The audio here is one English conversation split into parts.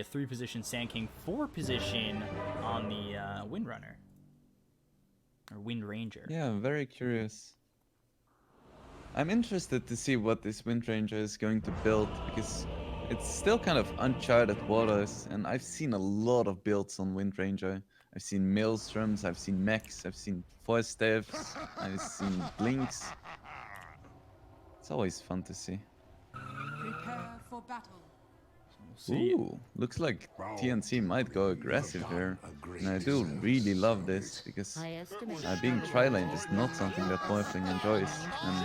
A 3-position Sand King, 4-position on the Windrunner. Or Wind Ranger. Yeah, I'm very curious. I'm interested to see what this Wind Ranger is going to build, because it's still kind of uncharted waters, and I've seen a lot of builds on Wind Ranger. I've seen Maelstroms, I've seen mechs, I've seen Force Staves, I've seen Blinks. It's always fun to see. Prepare for battle. See. Ooh, looks like TNC might go aggressive here. And I do really love this, because being tri-lane is not something that Morphling enjoys. And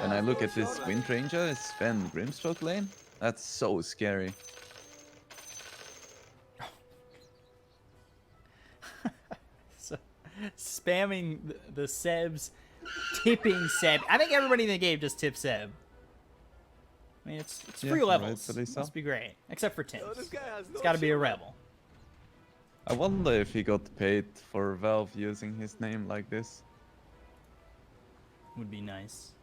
when I look at this Wind Ranger, Sven Grimstroke lane, that's so scary. So, spamming the Sebs, tipping Seb. I think everybody in the game just tips Seb. I mean, it's free levels. Must be great. Except for Tim. It's got to be a rebel. I wonder if he got paid for Valve using his name like this. Would be nice.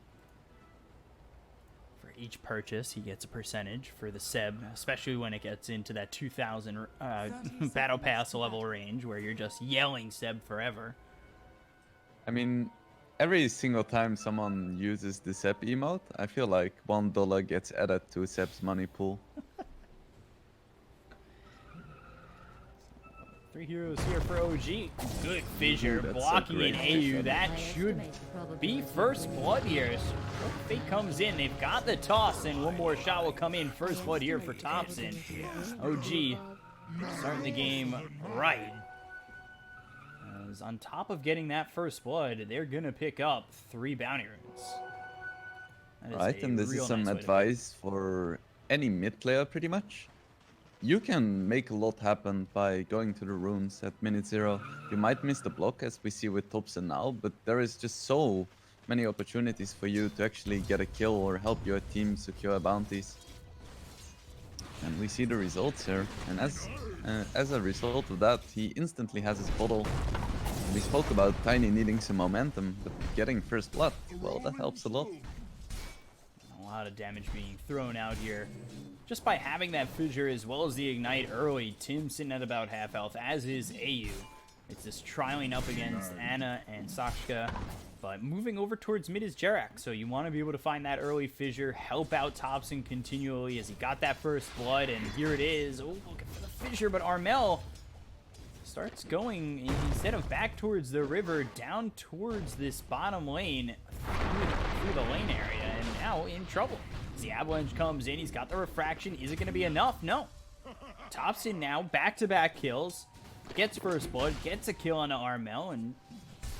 For each purchase, he gets a percentage for the Seb, especially when it gets into that 2,000 Battle Pass level range where you're just yelling Seb forever. I mean, every single time someone uses the Seb emote, I feel like $1 gets added to Seb's money pool. 3 heroes here for OG. Good fissure, Ooh, blocking in AU. That should be first blood here. So Fate comes in. They've got the toss, and one more shot will come in. First blood here for Thompson. OG starting the game right. As on top of getting that first blood, they're going to pick up 3 bounty runes. Right, and this is some advice for any mid player pretty much. You can make a lot happen by going to the runes at minute 0. You might miss the block as we see with Thompson now, but there is just so many opportunities for you to actually get a kill or help your team secure bounties. And we see the results here, and as a result of that, he instantly has his bottle. We spoke about Tiny needing some momentum, but getting first blood, well, that helps a lot. A lot of damage being thrown out here just by having that fissure as well as the ignite early. Tim sitting at about half health, as is AU. It's this trialing up against Anna and Sakshka, but moving over towards mid is Jarak, so you want to be able to find that early fissure, help out Thompson continually as he got that first blood, and here it is. Oh, looking for the fissure, but Armel starts going, instead of back towards the river, down towards this bottom lane through the lane area, and now in trouble. As the avalanche comes in, he's got the refraction. Is it going to be enough? No. Thompson now, back-to-back kills, gets first blood, gets a kill on Armel, and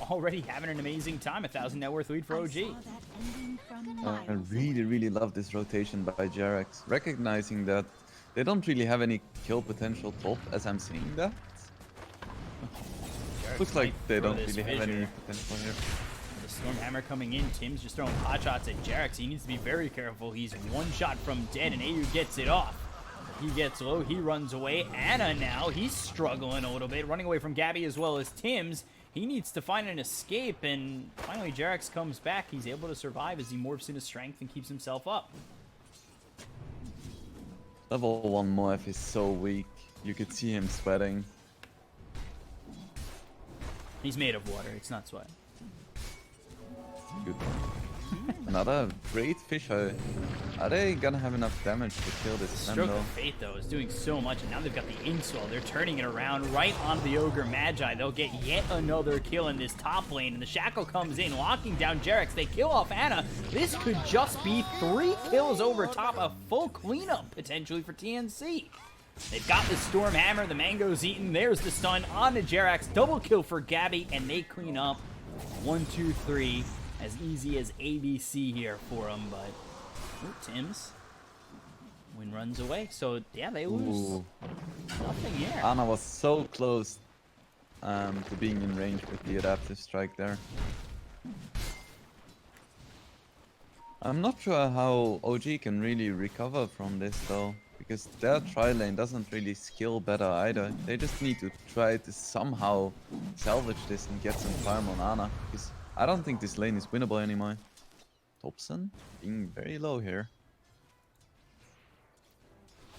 already having an amazing time. 1,000 net worth lead for OG. I really love this rotation by Jarax, recognizing that they don't really have any kill potential top as I'm seeing that. Looks like they don't really have any potential here. The Stormhammer coming in. Tim's just throwing pot shots at Jarex. He needs to be very careful. He's one shot from dead, and AU gets it off. He gets low. He runs away. Anna now. He's struggling a little bit, running away from Gabby as well as Tim's. He needs to find an escape, and finally Jarex comes back. He's able to survive as he morphs into strength and keeps himself up. Level 1 Morph is so weak. You could see him sweating. He's made of water. It's not sweat. Good one. Another great fish. Are they gonna have enough damage to kill this Stroke of Fate, though, is doing so much, and now they've got the Inkswell. They're turning it around right onto the Ogre Magi. They'll get yet another kill in this top lane, and the Shackle comes in, locking down Jarex. They kill off Anna. This could just be 3 kills over top, a full cleanup, potentially, for TNC. They've got the Stormhammer, the Mango's eaten. There's the stun on to Jerax. Double kill for Gabby, and they clean up. 1, 2, 3. As easy as ABC here for them, but Tim's win runs away. So, yeah, they lose. Nothing here. Anna was so close to being in range with the adaptive strike there. I'm not sure how OG can really recover from this, though. Because their tri-lane doesn't really skill better either. They just need to try to somehow salvage this and get some farm on Ana. Because I don't think this lane is winnable anymore. Thompson being very low here.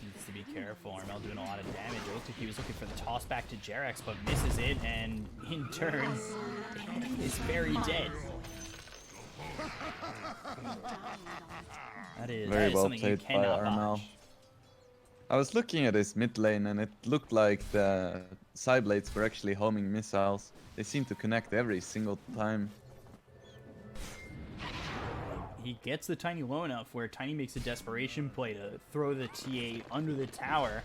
Needs to be careful. Armel doing a lot of damage. It looked like he was looking for the toss back to Jerex, but misses it, and in turn is very dead. That is Very well something you played by cannot Armel. botch. I was looking at his mid lane and it looked like the side blades were actually homing missiles. They seem to connect every single time. He gets the Tiny low enough where Tiny makes a desperation play to throw the TA under the tower.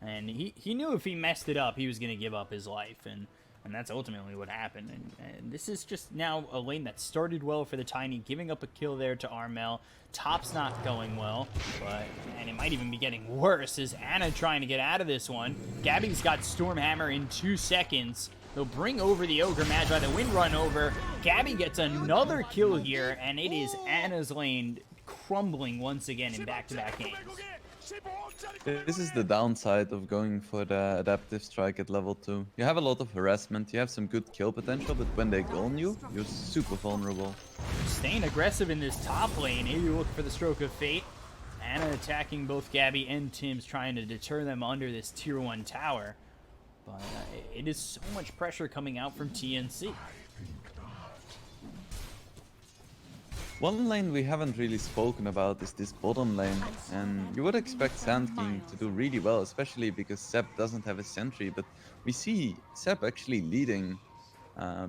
And he knew if he messed it up, he was going to give up his life. And that's ultimately what happened. And this is just now a lane that started well for the Tiny, giving up a kill there to Armel. Top's not going well, and it might even be getting worse. Is Anna trying to get out of this one? Gabby's got Stormhammer in 2 seconds. They'll bring over the Ogre Magi, the wind run over. Gabby gets another kill here, and it is Anna's lane crumbling once again in back-to-back games. This is the downside of going for the adaptive strike at level 2. You have a lot of harassment, you have some good kill potential, but when they go on you, you're super vulnerable. Staying aggressive in this top lane. Here you look for the stroke of fate. Anna attacking both Gabby and Tim's, trying to deter them under this tier 1 tower. But it is so much pressure coming out from TNC. One lane we haven't really spoken about is this bottom lane, and you would expect Sand King to do really well, especially because Seb doesn't have a sentry, but we see Seb actually leading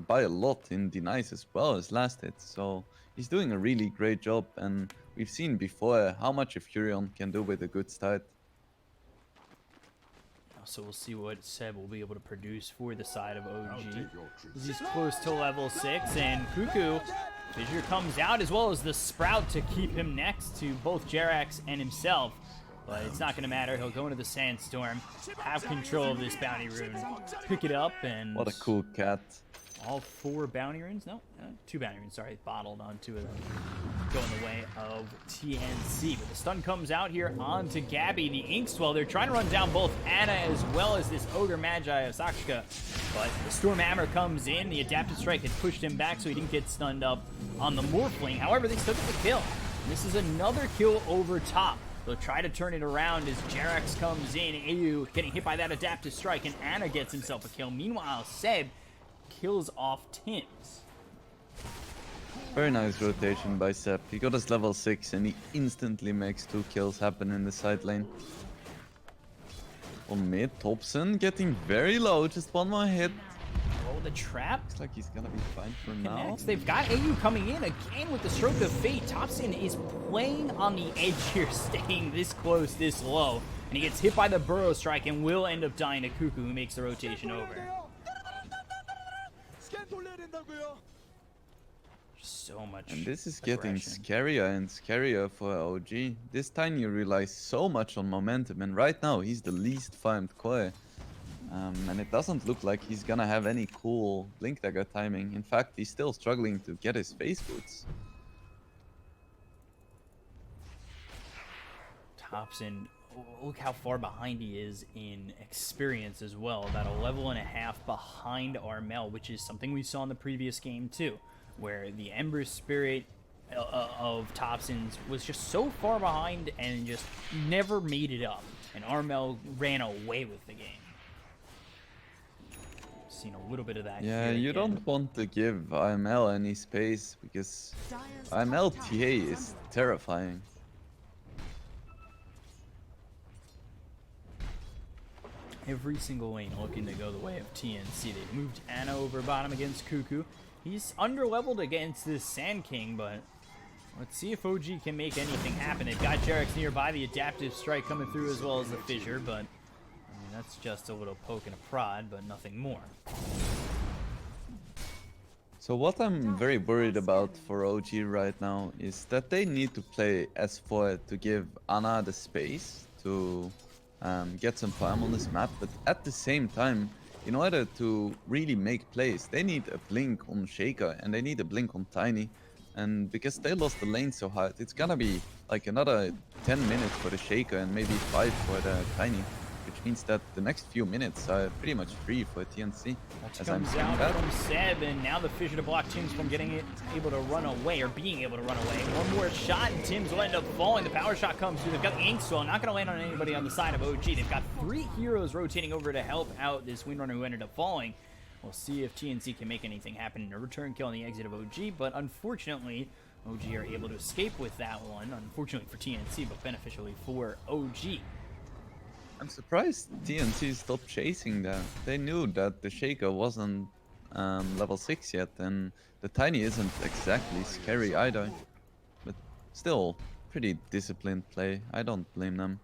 by a lot in denies as well as last hit, so he's doing a really great job, and we've seen before how much a Furion can do with a good start. So we'll see what Seb will be able to produce for the side of OG. He's close to level 6, and Cuckoo, Fissure comes out, as well as the Sprout to keep him next to both Jerax and himself. But it's not going to matter. He'll go into the Sandstorm, have control of this bounty rune, pick it up, and... What a cool cat. All 4 bounty runes? No, 2 bounty runes, sorry. Bottled on 2 of them. Going the way of TNC. But the stun comes out here onto Gabby. The Inkswell, they're trying to run down both Anna as well as this Ogre Magi of Sakshka. But the Stormhammer comes in. The Adaptive Strike had pushed him back so he didn't get stunned up on the Morphling. However, they still get the kill. And this is another kill over top. They'll try to turn it around as Jerax comes in. AU getting hit by that Adaptive Strike, and Anna gets himself a kill. Meanwhile, Seb kills off Tims. Very nice rotation by Seb. He got us level 6 and he instantly makes 2 kills happen in the side lane. On mid, Thompson getting very low, just 1 more hit. Oh, the trap Looks like he's gonna be fine for now. connects. They've got AU coming in again with the stroke of fate. Thompson is playing on the edge here, staying this close, this low. And he gets hit by the Burrow Strike and will end up dying to Cuckoo, who makes the rotation over. So much. And this is getting aggression. scarier and scarier for OG. This Tiny relies so much on momentum, and right now he's the least farmed core. And it doesn't look like he's gonna have any cool Blink Dagger timing. In fact, he's still struggling to get his face boots. Thompson, look how far behind he is in experience as well. About a level and a half behind Armel, which is something we saw in the previous game too, where the Ember Spirit of Thompson's was just so far behind and just never made it up. And Armel ran away with the game. Seen a little bit of that. Yeah, here you again. don't want to give IML any space because IML TA is terrifying. Every single lane looking to go the way of TNC. They've moved Anna over bottom against Cuckoo. He's underleveled against this Sand King, but let's see if OG can make anything happen. They've got Jerax nearby, the Adaptive Strike coming through as well as the Fissure, but I mean, that's just a little poke and a prod, but nothing more. So what I'm very worried about for OG right now is that they need to play S4 to give Anna the space to get some farm on this map, but at the same time, in order to really make plays, they need a blink on Shaker and they need a blink on Tiny. And because they lost the lane so hard, it's gonna be like another 10 minutes for the Shaker and maybe 5 for the Tiny, which means that the next few minutes are pretty much free for TNC. That As I'm comes seeing out that. from Seb, and now the fissure to block Tim's from able to run away, or being able to run away. One more shot, and Tim's will end up falling. The power shot comes through. They've got the ink swell, not going to land on anybody on the side of OG. They've got 3 heroes rotating over to help out this Windrunner who ended up falling. We'll see if TNC can make anything happen in a return kill on the exit of OG, but unfortunately, OG are able to escape with that one. Unfortunately for TNC, but beneficially for OG. I'm surprised TNC stopped chasing that. They knew that the Shaker wasn't level 6 yet, and the Tiny isn't exactly scary either. But still, pretty disciplined play. I don't blame them.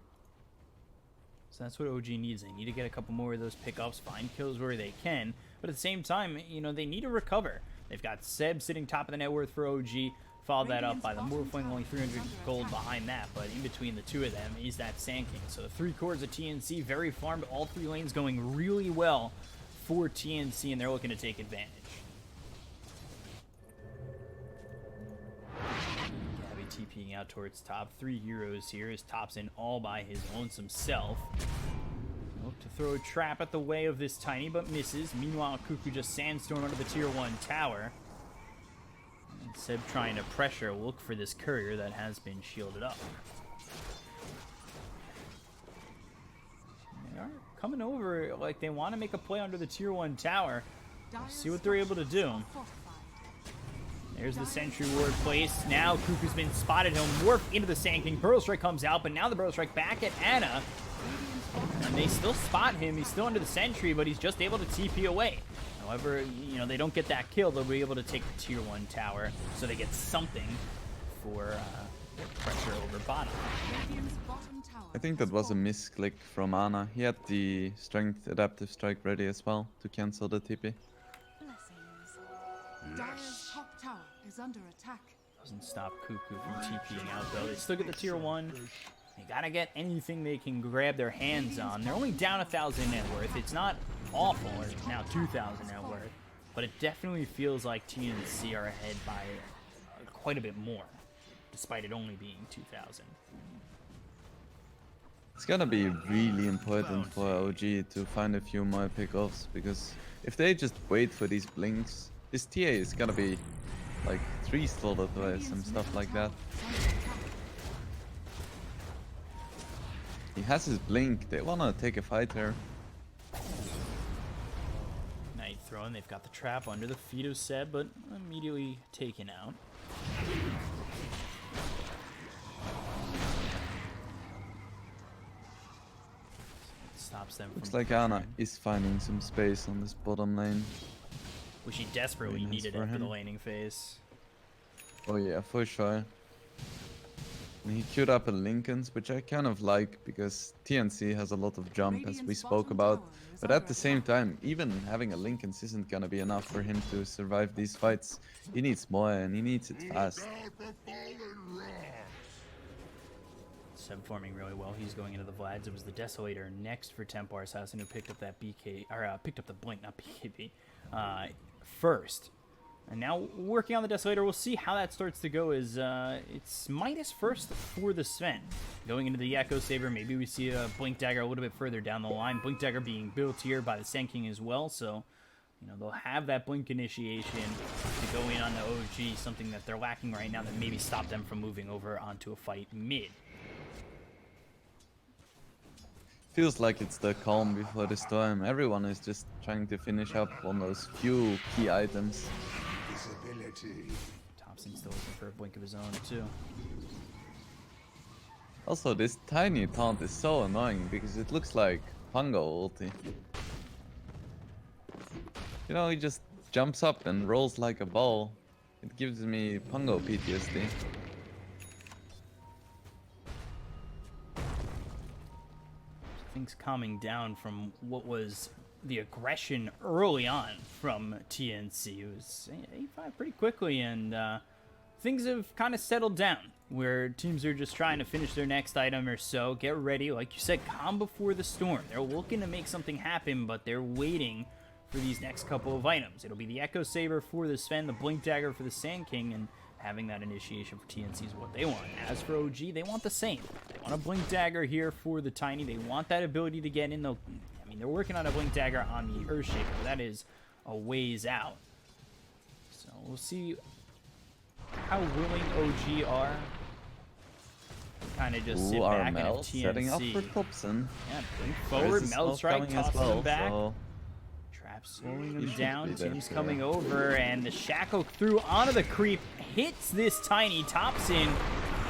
So that's what OG needs. They need to get a couple more of those pickups, find kills where they can. But at the same time, you know, they need to recover. They've got Seb sitting top of the net worth for OG. Followed that up by the Morphling, only 300 gold behind that. But in between the two of them is that Sand King. So the 3 cores of TNC, very farmed. All 3 lanes going really well for TNC, and they're looking to take advantage. Gabby TPing out towards top. 3 heroes here as Top's in all by his lonesome self. Look to throw a trap at the way of this Tiny, but misses. Meanwhile, Cuckoo just sandstorm under the tier 1 tower. And Seb trying to pressure, look for this courier that has been shielded up. They are coming over like they want to make a play under the tier 1 tower. See what they're able to do. There's the sentry ward placed. Now Cuckoo's been spotted. He'll morph into the Sand King. Burrow Strike comes out, but now the Burrow Strike back at Ana. And they still spot him. He's still under the sentry, but he's just able to TP away. However, you know, they don't get that kill. They'll be able to take the tier 1 tower, so they get something for pressure over bottom. I think that was a misclick from Ana. He had the Strength Adaptive Strike ready as well to cancel the TP. Dire's top tower is under attack. Doesn't stop Cuckoo from TPing out, though. They still get the tier 1. They gotta get anything they can grab their hands on. They're only down 1,000 net worth. It's not awful. It's now 2,000 net worth. But it definitely feels like TNC are ahead by quite a bit more, despite it only being 2,000. It's gonna be really important for OG to find a few more pickoffs, because if they just wait for these blinks, this TA is gonna be like 3 slotted away, some stuff like that. He has his blink, they wanna take a fight here. Night Throne, they've got the trap under the feet of Seb, but immediately taken out. Stops them. Looks like Ana is finding some space on this bottom lane. Which he desperately Very nice needed for after the him. laning phase. Oh yeah, for sure. And he queued up a Lincoln's, which I kind of like, because TNC has a lot of jump, as we spoke about. But at the same time, even having a Lincoln's isn't gonna be enough for him to survive these fights. He needs more, and he needs it fast. Seb forming really well. He's going into the Vlads. It was the Desolator next for Templar Assassin who picked up that BK, or picked up the Blink, not BKB, first. And now working on the Desolator, we'll see how that starts to go. Is it's minus first for the Sven. Going into the Echo Saber, maybe we see a Blink Dagger a little bit further down the line. Blink Dagger being built here by the Sand King as well, so you know they'll have that Blink initiation to go in on the OG, something that they're lacking right now that maybe stop them from moving over onto a fight mid. Feels like it's the calm before the storm. Everyone is just trying to finish up on those few key items. Thompson's still looking for a blink of his own too. Also, this tiny taunt is so annoying because it looks like Pungo ulti. You know, he just jumps up and rolls like a ball. It gives me Pungo PTSD. Things calming down from what was the aggression early on from TNC. It was 8-5 pretty quickly, and things have kind of settled down, where teams are just trying to finish their next item or so, get ready, like you said, calm before the storm. They're looking to make something happen, but they're waiting for these next couple of items. It'll be the Echo Saber for the Sven, the Blink Dagger for the Sand King, and having that initiation for TNC is what they want. As for OG, they want the same. They want a Blink Dagger here for the Tiny. They want that ability to get in the... I mean, they're working on a Blink Dagger on the Earthshaker, but that is a ways out. So we'll see how willing OG are. Kind of just sit back and Armel TNC. setting up for Thompson. Yeah, blink forward, Meld Strike tosses him back. So Trap slowing him should down. be there Tim's for coming it. over, and the Shackle through onto the creep. Hits this Tiny. Thompson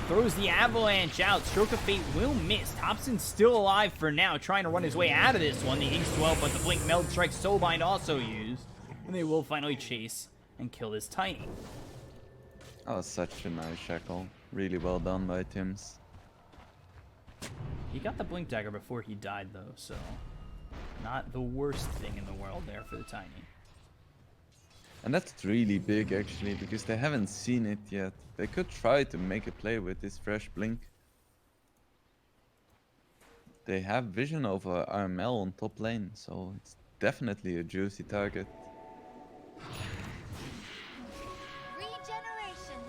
throws the Avalanche out. Stroke of Fate will miss. Thompson's still alive for now, trying to run his way out of this one. The Ace 12, but the Blink Meld Strike Soulbind also used. And they will finally chase and kill this Tiny. that was such a nice shackle. Really well done by Tims. He got the Blink Dagger before he died, though, so not the worst thing in the world there for the Tiny. And that's really big actually, because they haven't seen it yet. They could try to make a play with this fresh blink. They have vision over RML on top lane, so it's definitely a juicy target. Regeneration.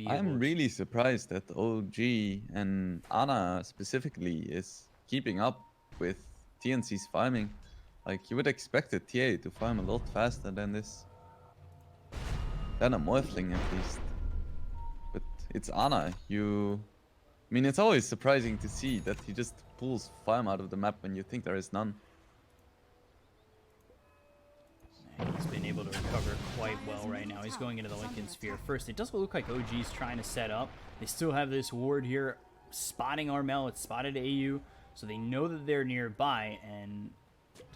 I'm really surprised that OG and Ana specifically is keeping up with TNC's farming. Like, you would expect a TA to farm a lot faster than this. Than a Morphling at least. But it's Ana. I mean, it's always surprising to see that he just pulls farm out of the map when you think there is none. He's been able to recover quite well right now. He's going into the Lincoln Sphere first. It doesn't look like OG's trying to set up. They still have this ward here spotting Armel. It's spotted AU, so they know that they're nearby, and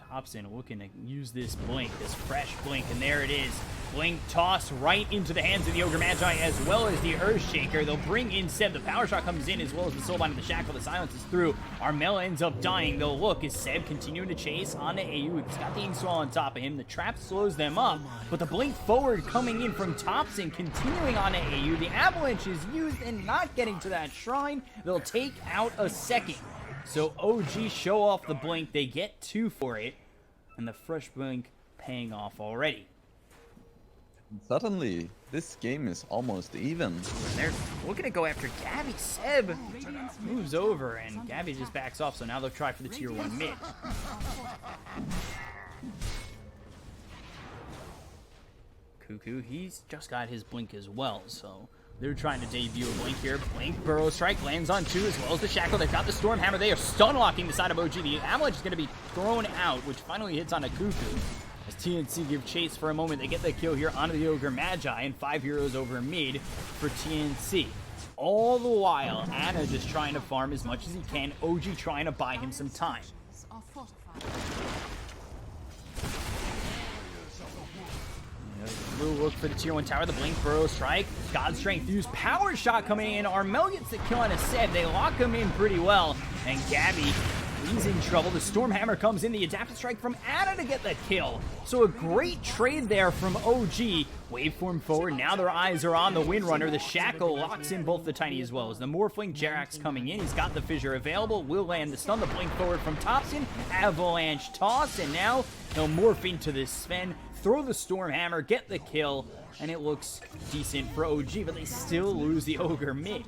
Thompson looking to use this blink, this fresh blink, and there it is. Blink toss right into the hands of the Ogre Magi as well as the Earthshaker. They'll bring in Seb. The power shot comes in as well as the Soulbind of the Shackle. The silence is through. Armel ends up dying. They'll look as Seb continuing to chase on to AU. He's got the Inkswell on top of him. The trap slows them up, but the blink forward coming in from Thompson, continuing on to AU. The Avalanche is used and not getting to that shrine. They'll take out a second. So OG show off the blink. They get 2 for it, and the fresh blink paying off already. Suddenly, this game is almost even. They're looking to go after Gabby. Seb moves over, and Gabby just backs off, so now they'll try for the tier 1 mid. Cuckoo, he's just got his blink as well, so they're trying to debut a blink here. Blink, Burrow Strike lands on 2 as well as the Shackle. They've got the Stormhammer. They are stun locking the side of OG. The Avalanche is going to be thrown out, which finally hits on a Cuckoo. As TNC give chase for a moment, they get the kill here onto the Ogre Magi, and 5 heroes over mid for TNC. All the while, Ana just trying to farm as much as he can. OG trying to buy him some time. Are fortified. Blue look for the tier 1 tower. The Blink Burrow Strike. God Strength use power shot coming in. Armel gets the kill on a Seb. They lock him in pretty well. And Gabby, he's in trouble. The Stormhammer comes in. The Adaptive Strike from Ana to get the kill. So a great trade there from OG. Waveform forward. Now their eyes are on the Windrunner. The Shackle locks in both the Tiny as well as the Morphling. Jerax coming in. He's got the Fissure available. Will land the stun. The Blink forward from Thompson. Avalanche toss. And now they'll morph into this Sven. Throw the Stormhammer, get the kill, and it looks decent for OG, but they still lose the Ogre mid.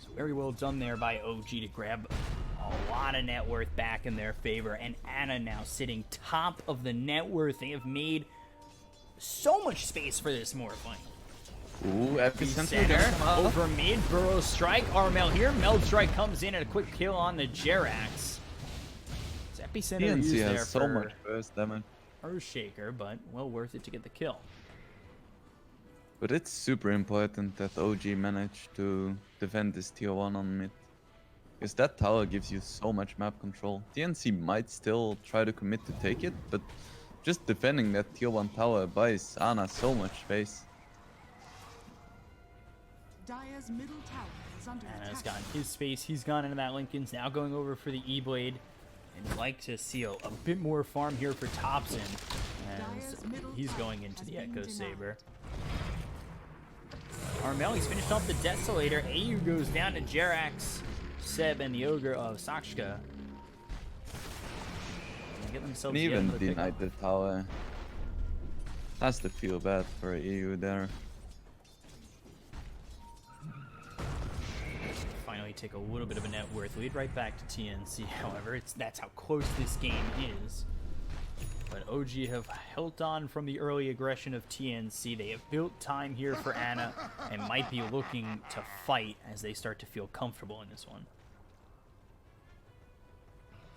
So very well done there by OG to grab a lot of net worth back in their favor, and Ana now sitting top of the net worth. They have made so much space for this Morphling. Ooh, EPICENTER Center, over mid, Burrow Strike, Armel here. Meld Strike comes in and a quick kill on the Jerax. Epicenter TNC used there has so for much burst damage. Earthshaker, but well worth it to get the kill. But it's super important that OG managed to defend this tier 1 on mid. Because that tower gives you so much map control. TNC might still try to commit to take it, but just defending that tier 1 tower buys Ana so much space. Dire's middle tower is under Ana's attack. gotten his space. He's gone into that Lincoln's. Now going over for the E-Blade. And like to see a bit more farm here for Thompson. As he's going into the Echo Saber. Armel, he's finished off the Desolator. AU goes down to Jerax, Seb, and the Ogre of Sakshka. Get themselves And yet even another denied pickup. the tower. Has to feel bad for EU there. Finally take a little bit of a net worth lead right back to TNC. However, that's how close this game is. But OG have held on from the early aggression of TNC. They have built time here for Ana and might be looking to fight as they start to feel comfortable in this one.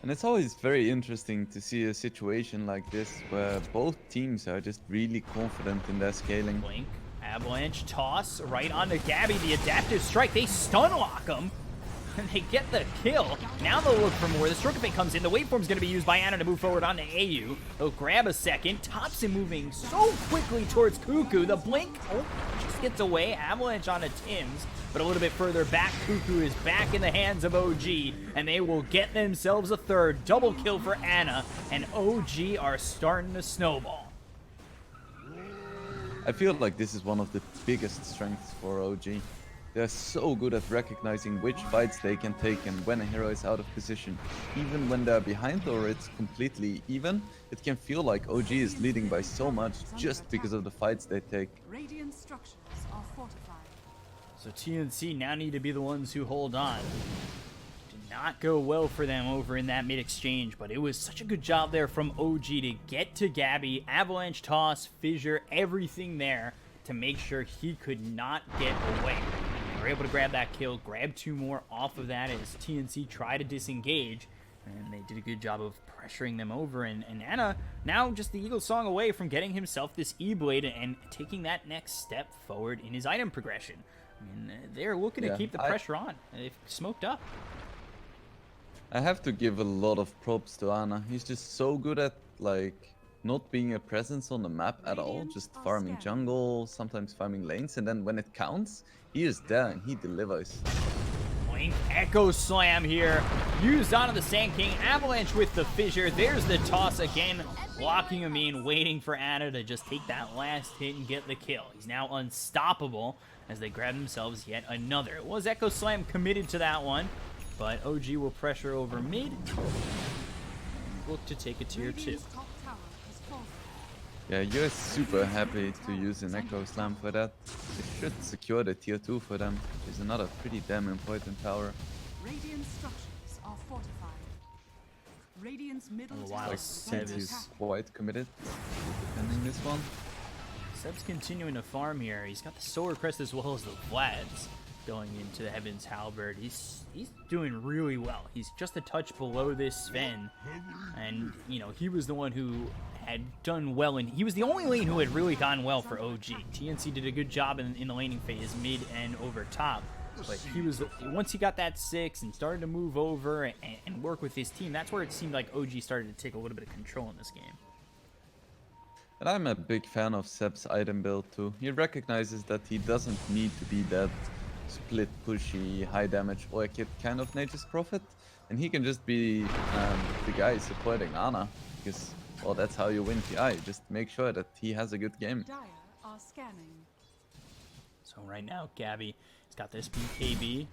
And it's always very interesting to see a situation like this where both teams are just really confident in their scaling. Blink, avalanche, toss, right onto Gabby, the adaptive strike. They stun lock him, and they get the kill. Now they'll look for more. The Stroke of Fate comes in. The waveform's going to be used by Ana to move forward onto AU. They'll grab a second. Thompson moving so quickly towards Cuckoo. The blink just gets away. Avalanche onto Tim's. But a little bit further back, Cuckoo is back in the hands of OG, and they will get themselves a third. Double kill for Ana, and OG are starting to snowball. I feel like this is one of the biggest strengths for OG. They're so good at recognizing which fights they can take and when a hero is out of position. Even when they're behind or it's completely even, it can feel like OG is leading by so much just because of the fights they take. Radiant structures are fortified. So TNC now need to be the ones who hold on. Did not go well for them over in that mid-exchange, but it was such a good job there from OG to get to Gabby, avalanche toss, fissure, everything there to make sure he could not get away. They were able to grab that kill, grab 2 more off of that as TNC tried to disengage, and they did a good job of pressuring them over. And Ana now just the Eagle Song away from getting himself this E-Blade and taking that next step forward in his item progression. I mean, they're looking to keep the pressure on. They've smoked up. I have to give a lot of props to Ana. He's just so good at, like, not being a presence on the map at all. Just farming jungle, sometimes farming lanes, and then when it counts, he is there and he delivers. Blink, Echo Slam here. Used onto the Sand King. Avalanche with the fissure. There's the toss again. Locking him in, waiting for Ana to just take that last hit and get the kill. He's now unstoppable as they grab themselves yet another. It was Echo Slam committed to that one, but OG will pressure over mid and look to take a tier 2. Radiant's top tower has fallen. Yeah, you're super happy to use an Echo Slam for that. It should secure the tier 2 for them, which is another pretty damn important tower. Radiant structures are fortified. Radiant's middle Oh, tower wow. is Seb under He's attack. quite committed to defending this one. Seb's continuing to farm here. He's got the Solar Crest as well as the Vlads going into the Heaven's Halberd. He's doing really well. He's just a touch below this Sven. And, you know, he was the one who had done well, and he was the only lane who had really gone well for OG. TNC did a good job in the laning phase, mid and over top. But he was, once he got that 6 and started to move over and work with his team, that's where it seemed like OG started to take a little bit of control in this game. And I'm a big fan of Seb's item build too. He recognizes that he doesn't need to be that split, pushy, high damage Orchid kind of Nature's Prophet. And he can just be the guy supporting Ana. Because, well, that's how you win TI. Just make sure that he has a good game. Dire are scanning. So right now, Gabby has got this BKB.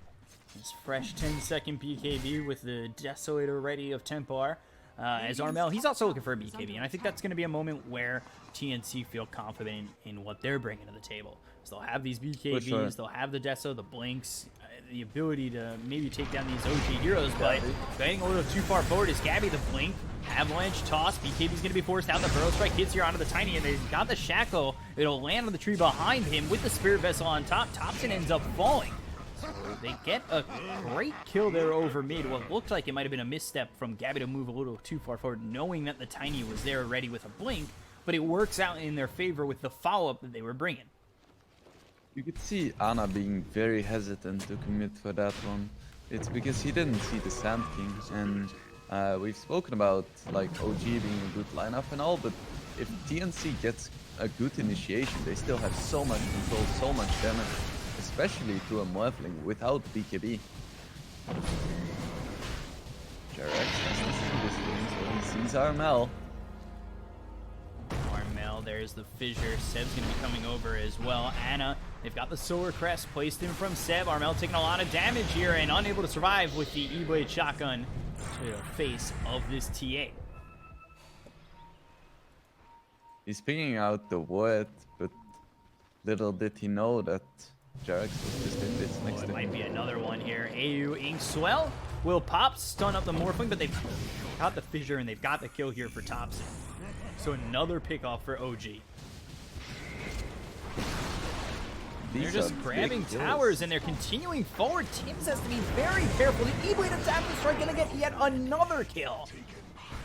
This fresh 10-second BKB with the Desolator ready of Templar. As Armel, he's also looking for a BKB, and I think that's going to be a moment where TNC feel confident in what they're bringing to the table. So they'll have these BKBs, sure. They'll have the Deso, the Blinks, the ability to maybe take down these OG heroes, but getting a little too far forward is Gabby. The Blink, Avalanche, toss, BKB's going to be forced out. The Burrow Strike hits here onto the Tiny, and they've got the Shackle. It'll land on the tree behind him with the Spirit Vessel on top. Thompson ends up falling. So they get a great kill there over mid. What looked like it might have been a misstep from Gabby to move a little too far forward, knowing that the Tiny was there ready with a Blink, but it works out in their favor with the follow-up that they were bringing. You could see Ana being very hesitant to commit for that one. It's because he didn't see the Sand King, and we've spoken about like OG being a good lineup and all, but if TNC gets a good initiation, they still have so much control, so much damage, especially through a Morphling without BKB. Jarex has to see this game, so he sees Armel. Armel, there's the fissure. Seb's going to be coming over as well. Ana, they've got the Solar Crest placed in from Seb. Armel taking a lot of damage here and unable to survive with the E-Blade shotgun to the face of this TA. He's picking out the word, but little did he know that Jarex was just in this next It to might him. be another one here. AU Inkswell will pop, stun up the Morphling, but they've got the fissure and they've got the kill here for Thompson. So another pick off for OG. They're These just are grabbing big kills. towers and they're continuing forward. Tims has to be very careful. The E-Blade Adaptive Strike gonna get yet another kill.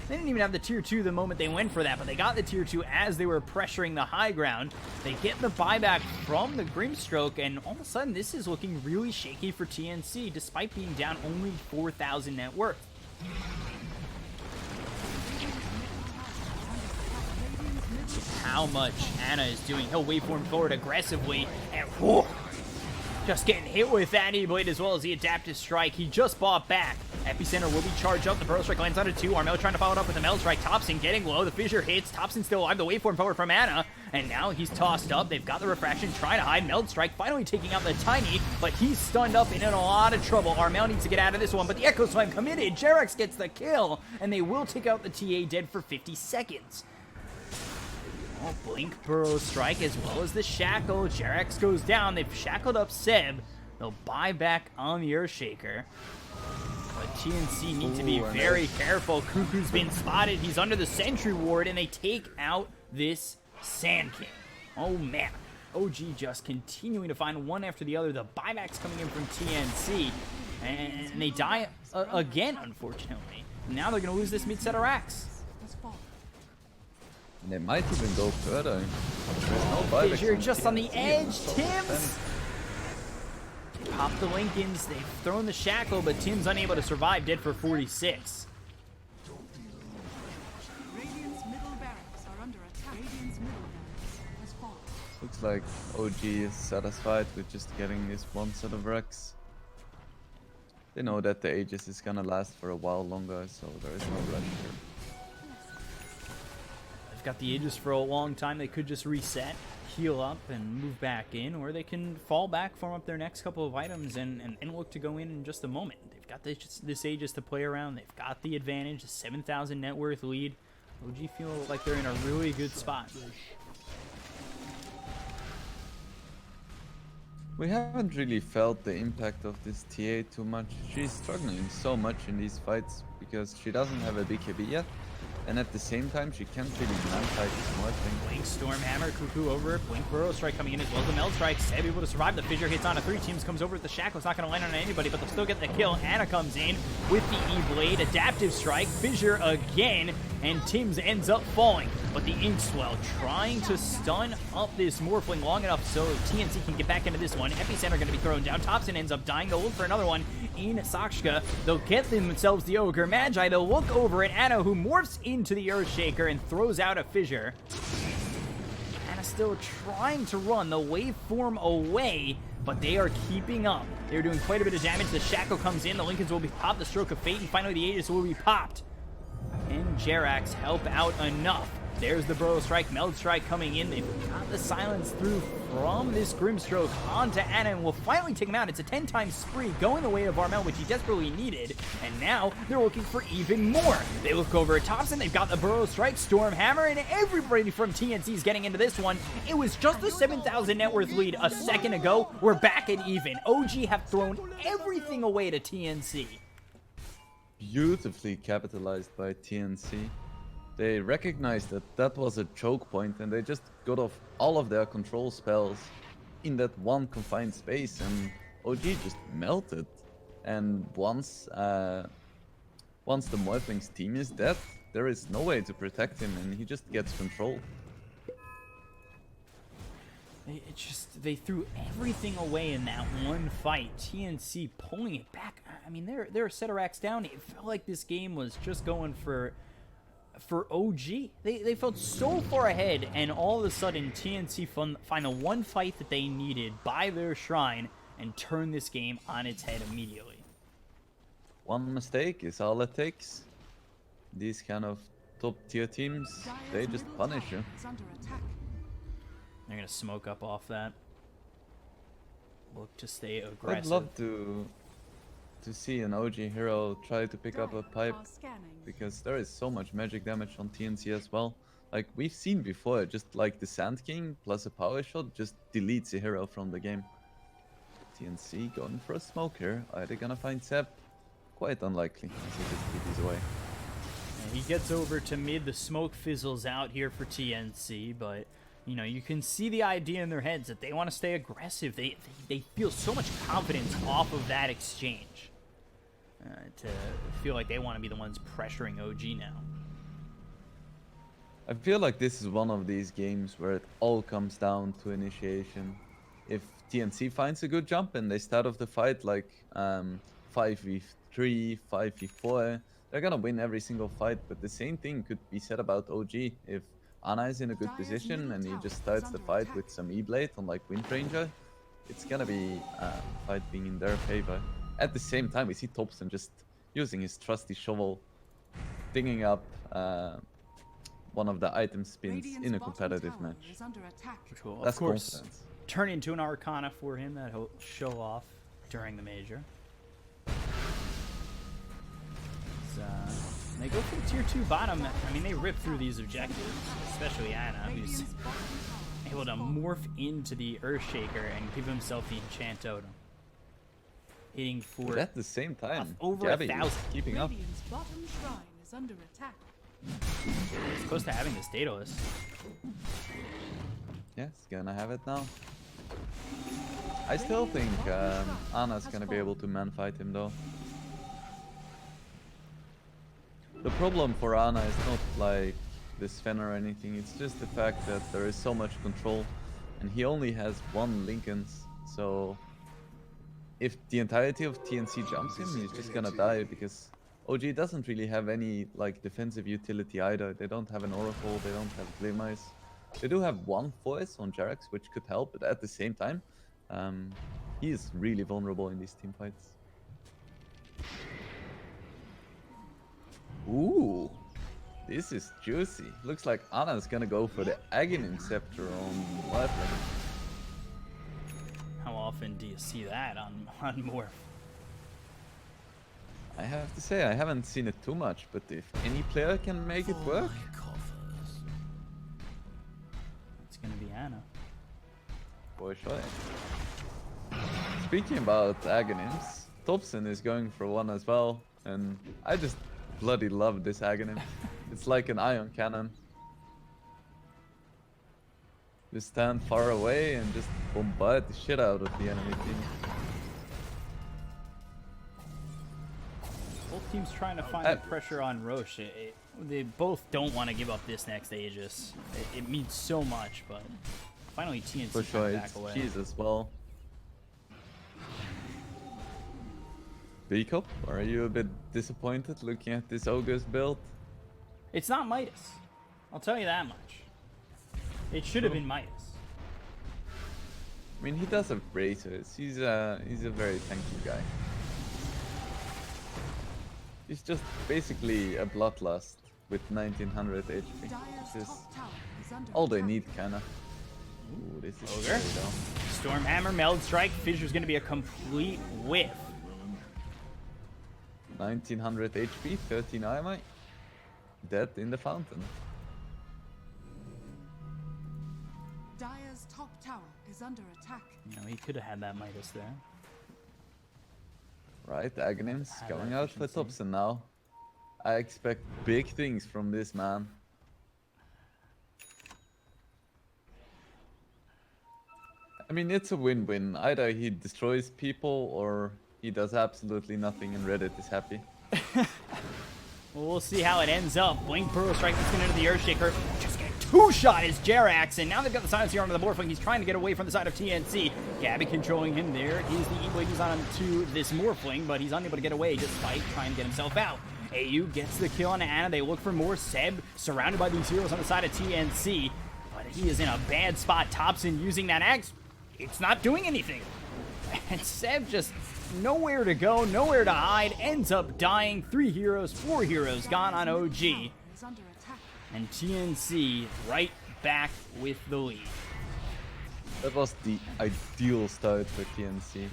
They didn't even have the tier 2 the moment they went for that, but they got the tier 2 as they were pressuring the high ground. They get the buyback from the Grimstroke, and all of a sudden this is looking really shaky for TNC, despite being down only 4,000 net worth. How much Ana is doing. He'll waveform forward aggressively, and whew, just getting hit with that E-Blade as well as the Adaptive Strike. He just bought back. Epicenter will be charged up. The Burrow Strike lands on a 2. Armel trying to follow it up with the Metal Strike. Thompson getting low. The fissure hits. Thompson still alive. The waveform forward from Ana. And now he's tossed up. They've got the refraction. Trying to hide. Meld Strike finally taking out the Tiny. But he's stunned up and in a lot of trouble. Armel needs to get out of this one. But the Echo Slam committed. Jarex gets the kill. And they will take out the TA dead for 50 seconds. Oh, Blink Burrow Strike as well as the Shackle. Jarex goes down. They've shackled up Seb. They'll buy back on the Earthshaker. But TNC need to be very careful. Cuckoo's been spotted. He's under the Sentry Ward, and they take out this Sand King. Oh, man. OG just continuing to find one after the other. The buybacks coming in from TNC, and they die again, unfortunately. Now they're going to lose this mid-set of racks. And they might even go further. There's no buyback Fissure from just on the TNC, edge. so Tims! They pop the Lincolns. They've thrown the Shackle, but Tim's unable to survive, dead for 46. Radiant's middle barracks are under attack. Radiant's middle barracks has fallen. Looks like OG is satisfied with just getting this one set of wrecks. They know that the Aegis is gonna last for a while longer, so there is no rush here. They've got the Aegis for a long time. They could just reset, heal up, and move back in, or they can fall back, form up their next couple of items, and look to go in just a moment. They've got this Aegis to play around. They've got the advantage, a 7,000 net worth lead. OG feel like they're in a really good spot. We haven't really felt the impact of this TA too much. She's struggling so much in these fights because she doesn't have a BKB yet, and at the same time she can't really non-fight this Morphling. Blink Stormhammer, Cuckoo over it. Blink Burrow Strike coming in as well as the Meld Strike. Seb able to survive. The Fissure hits on a 3. Teams comes over with the Shackle. It's not going to land on anybody, but they'll still get the kill. Ana comes in with the E-Blade. Adaptive Strike. Fissure again. And Tims ends up falling. But the Inkswell trying to stun up this Morphling long enough so TNC can get back into this one. Epicenter going to be thrown down. Thompson ends up dying. They'll look for another one in Sakshka. They'll get themselves the Ogre Magi. They'll look over at Ana, who morphs into the Earthshaker and throws out a Fissure. Ana still trying to run the waveform away, but they are keeping up. They're doing quite a bit of damage. The Shackle comes in. The Lincolns will be popped. The Stroke of Fate, and finally the Aegis will be popped. And Jerax help out enough. There's the Burrow Strike, Meld Strike coming in. They've got the silence through from this Grimstroke onto Ana, and will finally take him out. It's a 10-time spree going the way of Armel, which he desperately needed. And now they're looking for even more. They look over at Thompson. They've got the Burrow Strike, Stormhammer, and everybody from TNC is getting into this one. It was just a 7,000 net worth lead a second ago. We're back at even. OG have thrown everything away to TNC. Beautifully capitalized by TNC. They recognized that that was a choke point, and they just got off all of their control spells in that one confined space, and OG just melted. And once the Morphling's team is dead, there is no way to protect him, and he just gets control. They threw everything away in that one fight. TNC pulling it back. I mean, they're a set of racks down. It felt like this game was just going for OG. They felt so far ahead, and all of a sudden TNC find the one fight that they needed by their shrine and turn this game on its head immediately. One mistake is all it takes. These kind of top tier teams, they just punish you. Is under attack. They're gonna smoke up off that. Look to stay aggressive. I'd love to see an OG hero try to pick up a pipe, Are scanning. because there is so much magic damage on TNC as well. Like we've seen before, just like the Sand King plus a power shot just deletes a hero from the game. TNC going for a smoke here. Are they gonna find Seb? Quite unlikely, as he just TPs away. And he gets over to mid. The smoke fizzles out here for TNC, but you know, you can see the idea in their heads that they want to stay aggressive. They feel so much confidence off of that exchange to feel like they want to be the ones pressuring OG now. I feel like this is one of these games where it all comes down to initiation. If TNC finds a good jump and they start off the fight like 5v3, 5v4, they're gonna win every single fight. But the same thing could be said about OG. If Ana is in a good position and he just starts the fight with some E-Blade on like Wind Ranger, it's gonna be fight being in their favor. At the same time, we see Thompson just using his trusty shovel, digging up one of the item spins in a competitive match. Which will, That's of course, confidence. turn into an Arcana for him that he'll show off during the major. They go for the tier 2 bottom. I mean, they rip through these objectives, especially Ana, who's able to morph into the Earthshaker and give himself the Enchant Totem. Hitting for But at the same time, over Gabby 1,000. is keeping up. Radiant's bottom shrine is under attack. It's close to having this Daedalus. Yeah, he's gonna have it now. I still think Ana's gonna be able to man-fight him though. The problem for Ana is not like the Sven or anything, it's just the fact that there is so much control and he only has one Lincolns, so if the entirety of TNC jumps him, he's just gonna die because OG doesn't really have any like defensive utility either. They don't have an Oracle, they don't have Glimmers. They do have one Force on Jarax, which could help, but at the same time, he is really vulnerable in these team fights. Ooh, this is juicy. Looks like Ana's gonna go for the Aghanim Scepter on Lifelink. How often do you see that on Morph? I have to say, I haven't seen it too much, but if any player can make it work, It's gonna be Ana. for sure. Speaking about Aghanims, Thompson is going for one as well, and I just bloody love this Aghanim. It's like an ion cannon. Just stand far away and just bombard the shit out of the enemy team. Both teams trying to find the pressure on Roche. They both don't want to give up this next Aegis. It means so much, but finally TNC For sure, back it's away. cheese as well. B-Cup, are you a bit disappointed looking at this Ogre's build? It's not Midas. I'll tell you that much. It should have been Midas. I mean, he does have bracers. He's a very tanky guy. He's just basically a Bloodlust with 1900 HP. Dire's Which is top tower is under all they attack. need, kinda. Ooh, this is Ogre. scary though. Stormhammer, Meld Strike, Fissure's going to be a complete whiff. 1900 HP, 13 armor. Dead in the fountain. Dire's top tower is under attack. You know, he could have had that Midas there. Right, Aghanims Have going that out for efficiency. Thompson now. I expect big things from this man. I mean, it's a win-win. Either he destroys people or he does absolutely nothing and Reddit is happy. Well, we'll see how it ends up. Blink Burrow Strike that's going into the Earthshaker. Just get two-shot is Jarax, and now they've got the silence here onto the Morphling. He's trying to get away from the side of TNC. Gabby controlling him there. Is the E-Blade he's on to this Morphling, but he's unable to get away despite trying to get himself out. AU gets the kill on Ana. They look for more. Seb surrounded by these heroes on the side of TNC, but he is in a bad spot. Thompson using that axe. It's not doing anything. And Seb just nowhere to go, nowhere to hide, ends up dying. 4 heroes gone on OG. Is under attack. And TNC right back with the lead. That was the ideal start for TNC.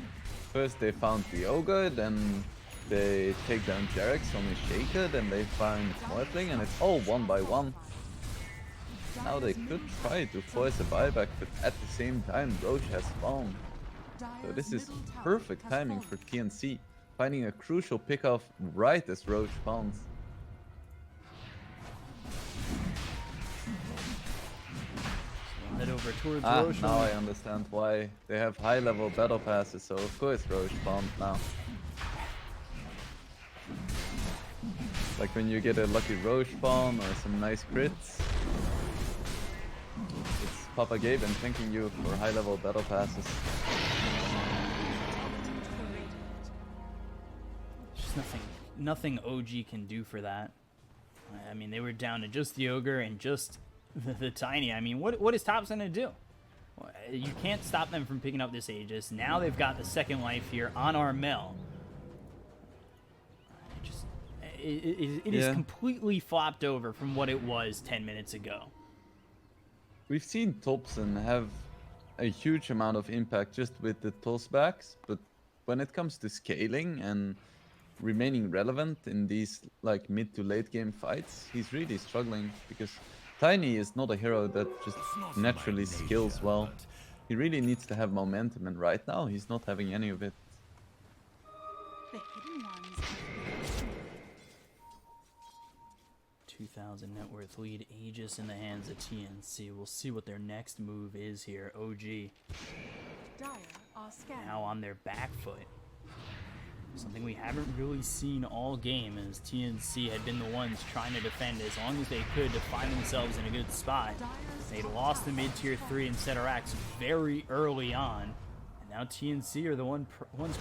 First they found the Ogre, then they take down Jarax on his Shaker, then they find Morphling, and it's all one by one. Now they could try to force a buyback, but at the same time, Roche has spawned. So this is perfect timing for TNC, finding a crucial pickoff right as Roche spawns. Head over towards Ah, Roche. now I understand why they have high-level battle passes, so of course Roche spawned now. Like when you get a lucky Roche spawn or some nice crits. It's Papa Gaben thanking you for high-level battle passes. Just nothing OG can do for that. I mean, they were down to just the Ogre and just the Tiny. I mean, what is Top's gonna do? You can't stop them from picking up this Aegis. Now they've got the second life here on Armel. It is completely flopped over from what it was 10 minutes ago. We've seen Thompson have a huge amount of impact just with the tossbacks, but when it comes to scaling and remaining relevant in these like mid to late game fights, he's really struggling because Tiny is not a hero that just naturally skills well. He really needs to have momentum, and right now he's not having any of it. The hidden ones. 2,000 net worth lead, Aegis in the hands of TNC. We'll see what their next move is here. OG Dire are scanned. now on their back foot. Something we haven't really seen all game, as TNC had been the ones trying to defend as long as they could to find themselves in a good spot. They lost the mid tier 3 and Center X very early on. And now TNC are the ones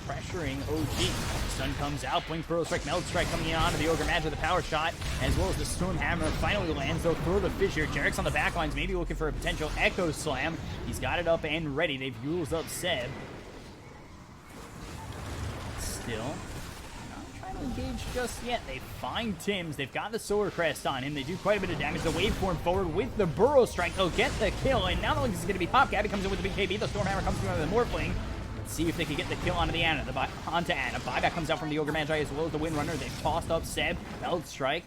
pressuring OG. Stun comes out, Blink Burrow Strike, Meld Strike coming in onto the Ogre Magi with the power shot, as well as the Storm Hammer finally lands. They'll throw the Fissure. Jarek's on the back lines, maybe looking for a potential Echo Slam. He's got it up and ready. They've used up Seb. Still not trying to engage just yet. They find Tim's. They've got the Solar Crest on him. They do quite a bit of damage. The waveform forward with the Burrow Strike. They'll get the kill, and now this is going to be Pop. Gabby comes in with the big KB. The Stormhammer comes through on the Morphling. Let's see if they can get the kill onto the Ana. Onto Ana. Buyback comes out from the Ogre Magi as well as the Windrunner. They've tossed up Seb. Meld Strike.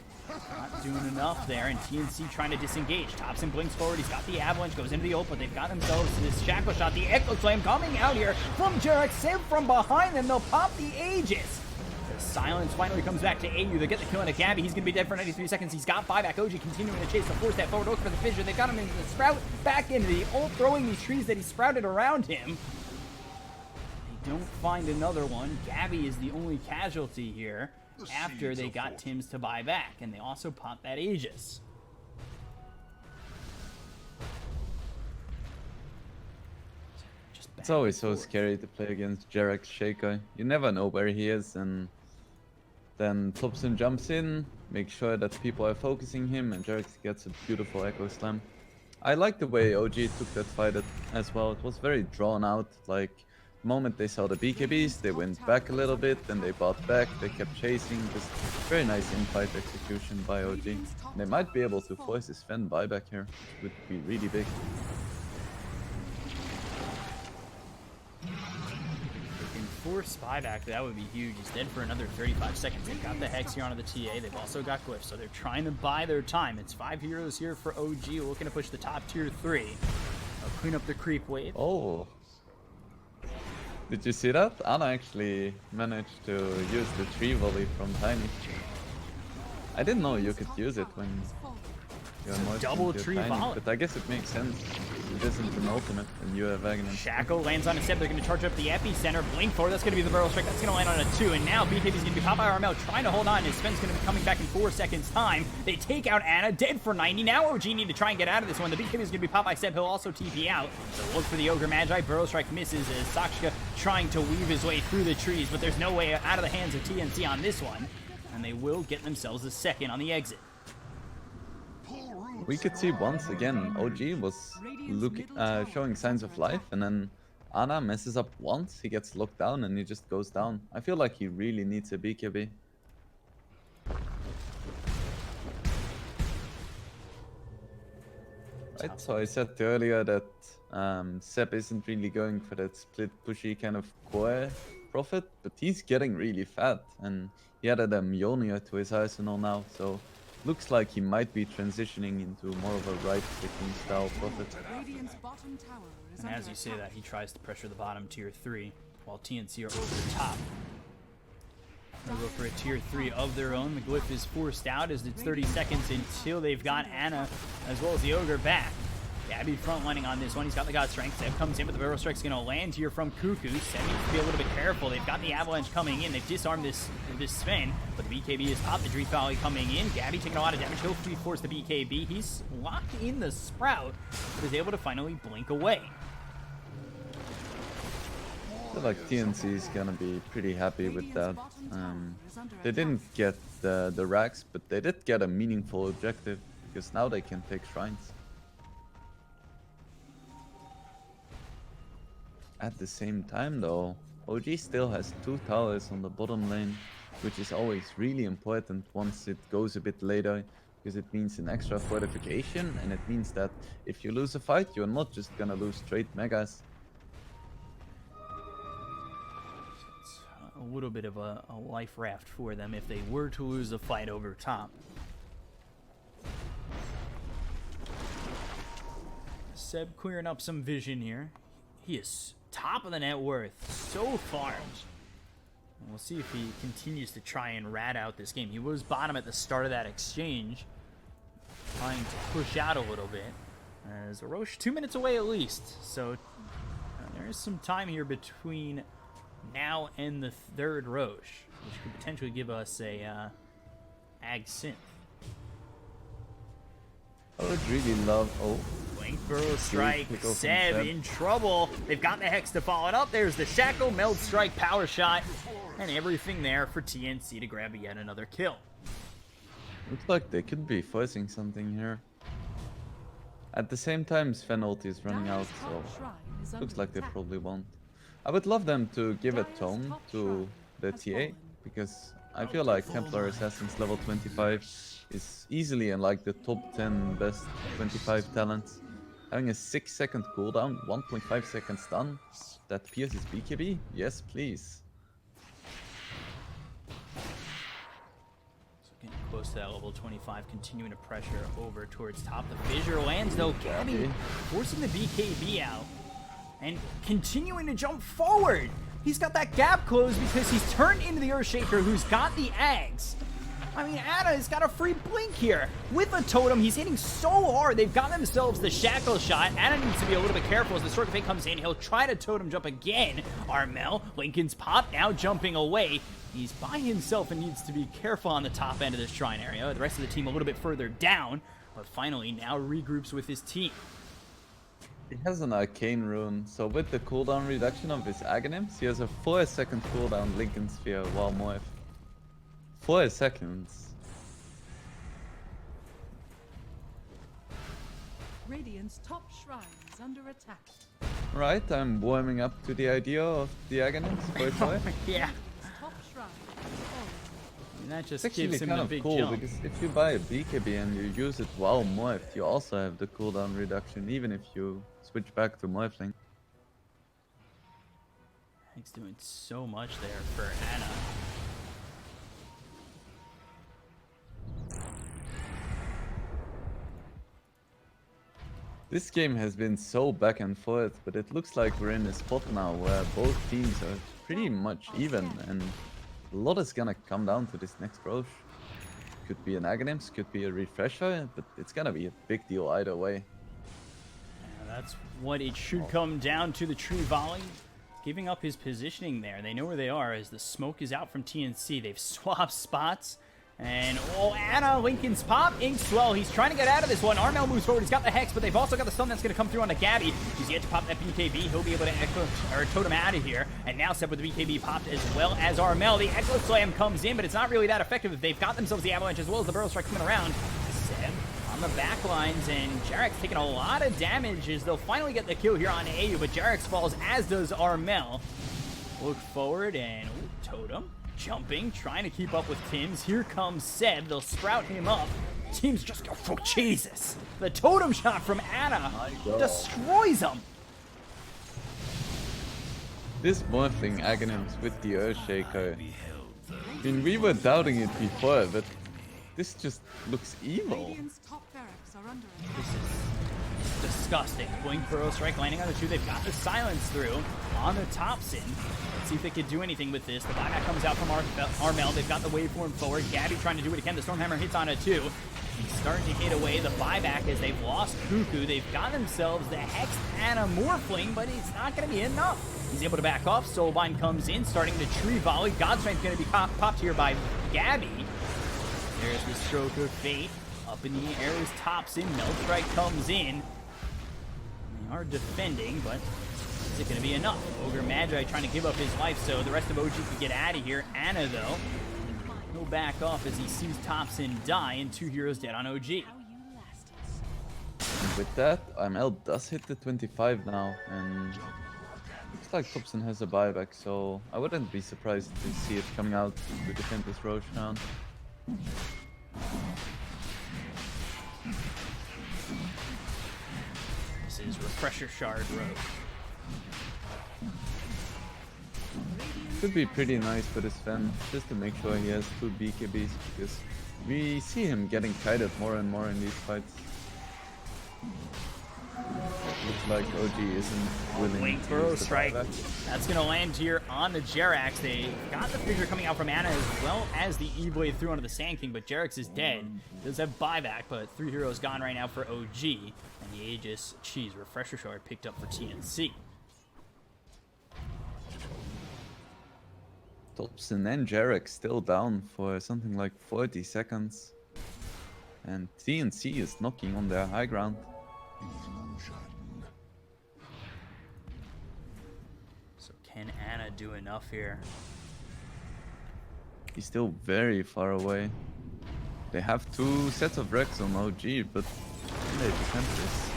Not doing enough there, and TNC trying to disengage. Thompson blinks forward. He's got the Avalanche, goes into the open. They've got themselves this Shackle Shot. The Echo Slam coming out here from Jarek. Sib from behind them. They'll pop the Aegis. The silence finally comes back to AU. They get the kill into Gabby. He's going to be dead for 93 seconds. He's got buyback. OG continuing to chase the force that forward. Look for the Fissure. They've got him into the Sprout. Back into the ult, throwing these trees that he sprouted around him. They don't find another one. Gabby is the only casualty here after they got Tim's to buy back, and they also popped that Aegis. It's always so scary to play against Jarek Shaker. You never know where he is, and then Thompson jumps in, makes sure that people are focusing him, and Jarek gets a beautiful Echo Slam. I like the way OG took that fight as well. It was very drawn out. Like, the moment they saw the BKBs, they went back a little bit, then they bought back, they kept chasing. Just very nice in-fight execution by OG. They might be able to force his Fen buyback here, which would be really big. Force buyback, that would be huge. He's dead for another 35 seconds. They've got the Hex here onto the TA. They've also got Glyph, so they're trying to buy their time. It's 5 heroes here for OG, looking to push the top tier 3. They'll clean up the creep wave. Oh. Did you see that? Ana actually managed to use the tree volley from Tiny. I didn't know you could use it when you're more double tree Tiny, volley. but I guess it makes sense. It isn't an ultimate and you have Aghanim. Shackle lands on a step. They're going to charge up the epicenter. Blink forward. That's going to be the barrel strike. That's going to land on a 2. And now BKB's going to be popped by Armel, trying to hold on. His Sven's going to be coming back in 4 seconds time. They take out Ana, dead for 90. Now OG need to try and get out of this one. The BKB is going to be popped by Seb. He'll also TP out. So look for the Ogre Magi. Burrow strike misses as Sakshka trying to weave his way through the trees, but there's no way out of the hands of TNC on this one. And they will get themselves a second on the exit. We could see once again OG was showing signs of life, and then Ana messes up once, he gets locked down and he just goes down. I feel like he really needs a BKB. Right, so I said earlier that Seb isn't really going for that split pushy kind of core profit, but he's getting really fat, and he added a Mjolnir to his arsenal now, so looks like he might be transitioning into more of a right-clicking style Prophet. Radiant's bottom tower is And under as you say attack. that, he tries to pressure the bottom tier 3, while TNC are over the top. They'll go for a tier 3 of their own. The glyph is forced out as it's 30 seconds until they've got Ana as well as the Ogre back. Gabby frontlining on this one. He's got the God Strength. Seb comes in, but the Barrel Strike's going to land here from Cuckoo. Seb needs to be a little bit careful. They've got the Avalanche coming in. They've disarmed this Sven, but the BKB is popped. The Dream Valley coming in. Gabby taking a lot of damage. He'll free force the BKB. He's locked in the Sprout, but is able to finally blink away. I feel like TNC is gonna be pretty happy with that. They didn't get the racks, but they did get a meaningful objective, because now they can take shrines. At the same time though, OG still has 2 towers on the bottom lane, which is always really important once it goes a bit later, because it means an extra fortification, and it means that if you lose a fight, you're not just gonna lose straight megas. It's a little bit of a life raft for them if they were to lose a fight over top. Seb clearing up some vision here. He is top of the net worth so far. And we'll see if he continues to try and rat out this game. He was bottom at the start of that exchange, trying to push out a little bit. As Roche 2 minutes away at least, so there is some time here between now and the third Roche, which could potentially give us a Ag Synth. I would really love... Oh, Blink Burrow Strike, pick off from Seb Seb. in trouble. They've got the Hex to follow it up. There's the Shackle, Meld Strike, Power Shot, and everything there for TNC to grab yet another kill. looks like they could be forcing something here. At the same time, Sven ult is running out, so looks like they probably won't. I would love them to give a tome to the TA, because I feel like Templar Assassins level 25 is easily in like the top 10 best 25 talents. Having a 6-second cooldown, 1.5 seconds stun, that pierces BKB? Yes, please. So getting close to that level 25, continuing to pressure over towards top. The fissure lands though. Gabby forcing the BKB out and continuing to jump forward. He's got that gap closed because he's turned into the Earthshaker who's got the Ags. I mean, Ana's got a free blink here. With a totem, he's hitting so hard. They've got themselves the shackle shot. Ana needs to be a little bit careful as the Sword of Fate comes in. He'll try to totem jump again. Armel, Lincoln's pop, now jumping away. He's by himself and needs to be careful on the top end of this shrine area. The rest of the team a little bit further down, but finally now regroups with his team. He has an arcane rune, so with the cooldown reduction of his Aghanims, he has a 4-second cooldown Lincoln Sphere while Moef. 4 seconds. Radiant's top shrine is under attack. Right, I'm warming up to the idea of the Aghanims for Moef. Yeah, Radiant's top shrine is falling. and that It's just actually gives him kind the of big cool, jump. because if you buy a BKB and you use it while Moef, you also have the cooldown reduction, even if you switch back to Moefling. He's doing so much there for Ana. This game has been so back and forth, but it looks like we're in a spot now where both teams are pretty much even, and a lot is gonna come down to this next Roche. Could be an Aghanims, could be a Refresher, but it's gonna be a big deal either way. Yeah, that's what it should come down to. The True Volley giving up his positioning there. They know where they are as the smoke is out from TNC. They've swapped spots. And, oh, Ana, Lincoln's pop, Inkswell, he's trying to get out of this one. Armel moves forward, he's got the Hex, but they've also got the stun that's going to come through on the Gabby. He's yet to pop that BKB, he'll be able to echo, or totem out of here. And now Seb with the BKB popped as well as Armel. The Echo Slam comes in, but it's not really that effective. They've got themselves the Avalanche as well as the Burrow Strike coming around. Seb on the back lines, and Jarek's taking a lot of damage as they'll finally get the kill here on AU, but Jarek's falls, as does Armel. Look forward, and ooh, totem. Jumping, trying to keep up with Tim's. Here comes Seb. They'll sprout him up. Teams just go, oh, Jesus. The totem shot from Ana destroys him. This Morphling Aghanims with the Earthshaker. I mean, we were doubting it before, but This just looks evil. Radiant's top barracks are under This attack. is disgusting. Blink Burrow Strike landing on the 2. They've got the silence through on the Thompson. Let's see if they could do anything with this. The buyback comes out from Armel. They've got the waveform forward. Gabby trying to do it again. The Stormhammer hits on a 2. He's starting to hit away the buyback as they've lost Cuckoo. They've got themselves the Hex and a Morphling, but it's not going to be enough. He's able to back off. Soulbind comes in, starting the tree volley. Godstrength going to be popped here by Gabby. There's the Stroke of Fate. Up in the air is Thompson. Meltstrike comes in. They are defending, but is it going to be enough? Ogre Magi trying to give up his life, so the rest of OG can get out of here. Anna, though, he'll back off as he sees Thompson die, and 2 heroes dead on OG. And with that, Armel does hit the 25 now, and looks like Thompson has a buyback, so I wouldn't be surprised to see it coming out to defend this Roche round. This is Refresher Shard Road. Could be pretty nice for this Sven, just to make sure he has 2 BKBs, because we see him getting kited more and more in these fights. Looks like OG isn't willing Blink to Burrow use the Strike. buyback. That's going to land here on the Jerax. They got the figure coming out from Anna as well as the E-Blade through onto the Sand King, but Jerax is dead. Does have buyback, but 3 heroes gone right now for OG. And the Aegis Cheese Refresher Shard picked up for TNC. Thompson and Jarek still down for something like 40 seconds. And TNC is knocking on their high ground. So can Anna do enough here? He's still very far away. They have 2 sets of Rex on OG, but can they defend this?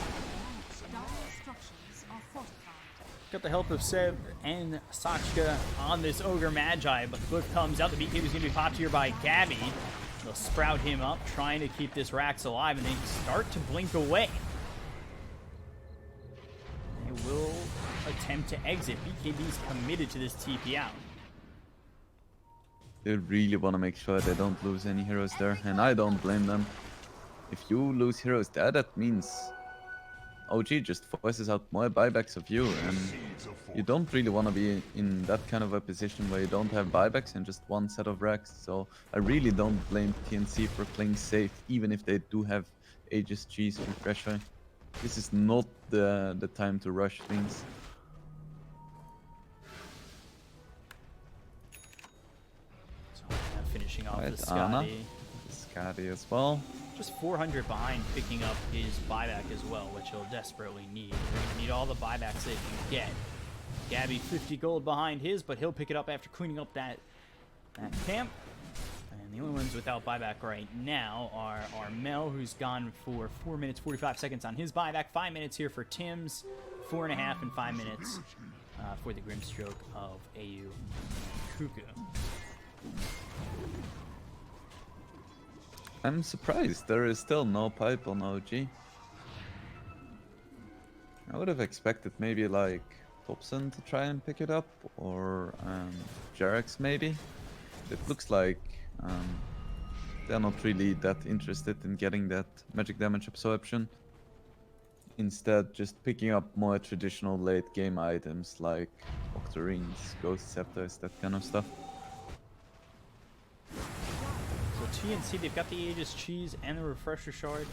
Dire structures are fortified. Got the help of Seb and Sachka on this Ogre Magi, but the book comes out. The BKB is going to be popped here by Gabby. They'll sprout him up, trying to keep this Rax alive, and they start to blink away. They will attempt to exit. BKB's committed to this TP out. They really want to make sure they don't lose any heroes there, and I don't blame them. If you lose heroes there, that means OG just forces out more buybacks of you, and you don't really want to be in that kind of a position where you don't have buybacks and just 1 set of racks. So I really don't blame TNC for playing safe, even if they do have Aegis Cheese Refresher. This is not the time to rush things. So finishing off Right, the Anna. Scotty. Scotty as well. Just 400 behind, picking up his buyback as well, which he'll desperately need. They're going to need all the buybacks they can get. Gabby 50 gold behind his, but he'll pick it up after cleaning up that camp. And the only ones without buyback right now are Armel, who's gone for 4 minutes 45 seconds on his buyback. 5 minutes here for Tim's, 4.5 and 5 minutes for the Grimstroke of AU and Kuku. I'm surprised there is still no pipe on OG. I would have expected maybe like Thompson to try and pick it up, or Jerax maybe. It looks like they're not really that interested in getting that magic damage absorption. Instead, just picking up more traditional late game items like Octarines, Ghost Scepters, that kind of stuff. So TNC, they've got the Aegis Cheese and the Refresher Shard.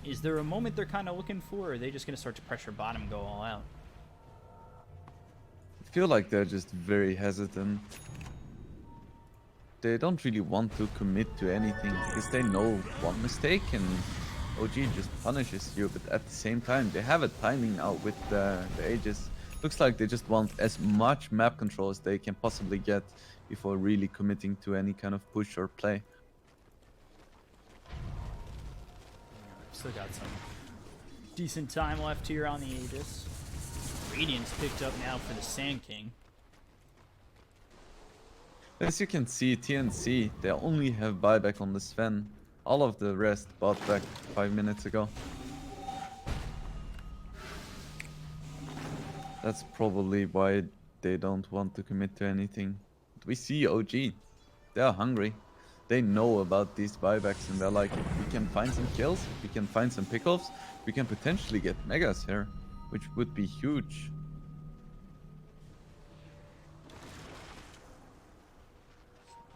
Is there a moment they're kind of looking for, or are they just going to start to pressure bottom and go all out? I feel like they're just very hesitant. They don't really want to commit to anything because they know one mistake and OG just punishes you, but at the same time they have a timing now with the Aegis. Looks like they just want as much map control as they can possibly get before really committing to any kind of push or play. Still got some decent time left here on the Aegis. Radiant's picked up now for the Sand King. As you can see, TNC, they only have buyback on the Sven. All of the rest bought back 5 minutes ago. That's probably why they don't want to commit to anything. But we see OG, they are hungry. they know about these buybacks and they're like, if we can find some kills, if we can find some pickoffs, we can potentially get megas here, which would be huge.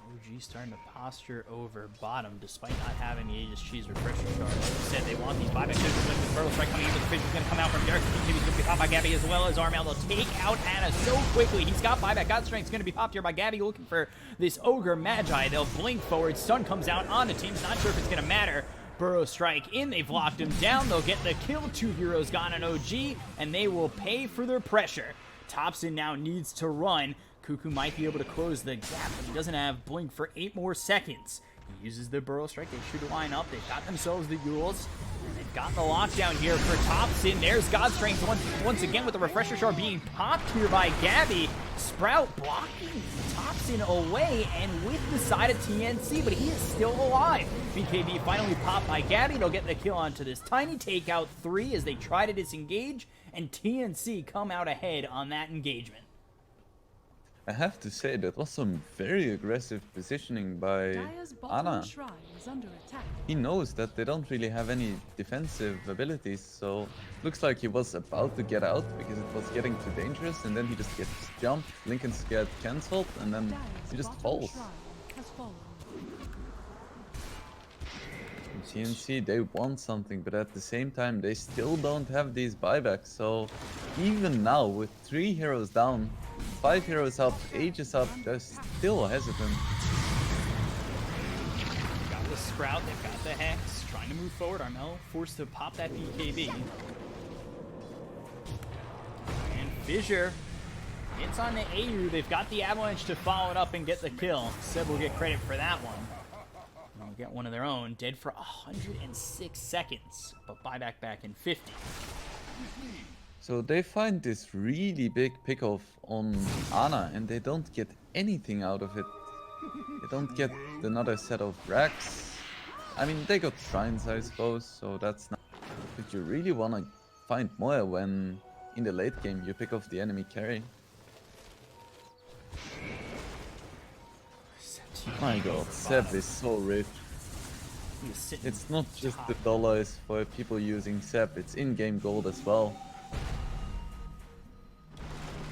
OG starting to posture over bottom despite not having the Aegis Cheese refresher shard. Like you said, they want these buybacks. There's the Burrow Strike coming in, but the fish is going to come out from Derek. He's going to be popped by Gabby as well as Armel. They'll take out Anna so quickly. He's got buyback. God Strength's going to be popped here by Gabby looking for this Ogre Magi. They'll blink forward. Stun comes out on the teams. Not sure if it's going to matter. Burrow Strike in. They've locked him down. They'll get the kill. 2 heroes gone on OG, and they will pay for their pressure. Thompson now needs to run. Cuckoo might be able to close the gap, but he doesn't have blink for 8 more seconds. He uses the Burrow Strike. They should line up. They've got themselves the Yules. And they've got the lockdown here for Thompson. There's God Strength once again with the refresher shard being popped here by Gabby. Sprout blocking Thompson away and with the side of TNC, but he is still alive. BKB finally popped by Gabby. They'll get the kill onto this tiny takeout 3 as they try to disengage, and TNC come out ahead on that engagement. I have to say, that was some very aggressive positioning by Dire's bottom Ana. shrine is under attack. He knows that they don't really have any defensive abilities, so looks like he was about to get out because it was getting too dangerous, and then he just gets jumped, Lincoln's get cancelled, and then Dire's he just bottom falls. shrine has fallen. TNC, they want something, but at the same time, they still don't have these buybacks, so even now, with 3 heroes down, 5 heroes up, Aegis up, they're still hesitant. They've got the Sprout, they've got the Hex, trying to move forward. Armel forced to pop that BKB. And Fissure hits on the AU. They've got the Avalanche to follow it up and get the kill. Seb will get credit for that one. They'll get one of their own. Dead for 106 seconds, but buyback back in 50. So they find this really big pickoff on Ana, and they don't get anything out of it. They don't get another set of racks. I mean, they got shrines, I suppose, so that's not... But you really want to find more when, in the late game, you pick off the enemy carry. My god, Seb is so rich. It's not just the dollars for people using Seb, it's in-game gold as well.